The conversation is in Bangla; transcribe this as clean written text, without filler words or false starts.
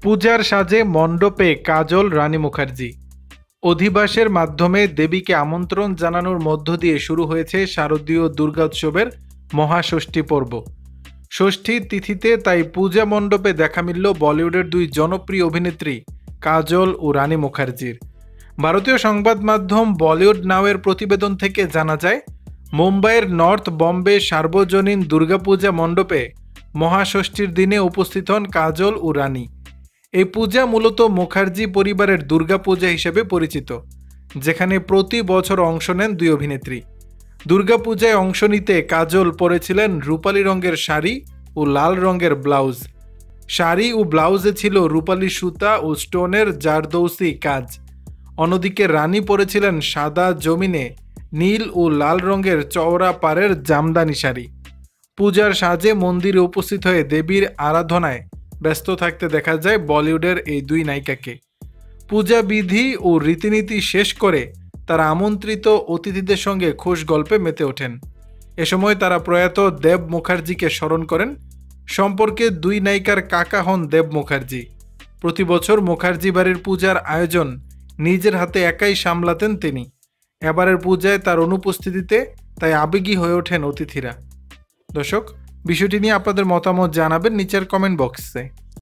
পূজার সাজে মণ্ডপে কাজল রানী মুখার্জি। অধিবাসের মাধ্যমে দেবীকে আমন্ত্রণ জানানোর মধ্য দিয়ে শুরু হয়েছে শারদীয় দুর্গোৎসবের মহাষষ্ঠী পর্ব। ষষ্ঠীর তিথিতে তাই পূজা মণ্ডপে দেখা মিলল বলিউডের দুই জনপ্রিয় অভিনেত্রী কাজল ও রানী মুখার্জির। ভারতীয় সংবাদ মাধ্যম বলিউড নাওয়ের প্রতিবেদন থেকে জানা যায়, মুম্বাইয়ের নর্থ বম্বে সার্বজনীন দুর্গাপূজা মণ্ডপে মহাষষ্ঠীর দিনে উপস্থিত হন কাজল ও রানী। এই পূজা মূলত মুখার্জি পরিবারের দুর্গাপূজা হিসেবে পরিচিত, যেখানে প্রতি বছর অংশ নেন দুই অভিনেত্রী। দুর্গাপূজায় অংশ নিতে কাজল পরেছিলেন রূপালী রঙের শাড়ি ও লাল রঙের ব্লাউজ। শাড়ি ও ব্লাউজে ছিল রূপালী সুতা ও স্টোনের জারদৌসি কাজ। অন্যদিকে রানী পরেছিলেন সাদা জমিনে নীল ও লাল রঙের চওড়া পাড়ের জামদানি শাড়ি। পূজার সাজে মন্দিরে উপস্থিত হয়ে দেবীর আরাধনায় ব্যস্ত থাকতে দেখা যায় বলিউডের এই দুই নায়িকাকে। পূজা বিধি ও রীতিনীতি শেষ করে তারা আমন্ত্রিত অতিথিদের সঙ্গে খোশ গল্পে মেতে ওঠেন। এ সময় তারা প্রয়াত দেব মুখার্জিকে স্মরণ করেন। সম্পর্কে দুই নায়িকার কাকা হন দেব মুখার্জি। প্রতি বছর মুখার্জি বাড়ির পূজার আয়োজন নিজের হাতে একাই সামলাতেন তিনি। এবারের পূজায় তার অনুপস্থিতিতে তাই আবেগী হয়ে ওঠেন অতিথিরা। দর্শক, বিষয়টি নিয়ে আপনাদের মতামত জানাবেন নিচের কমেন্ট বক্সে।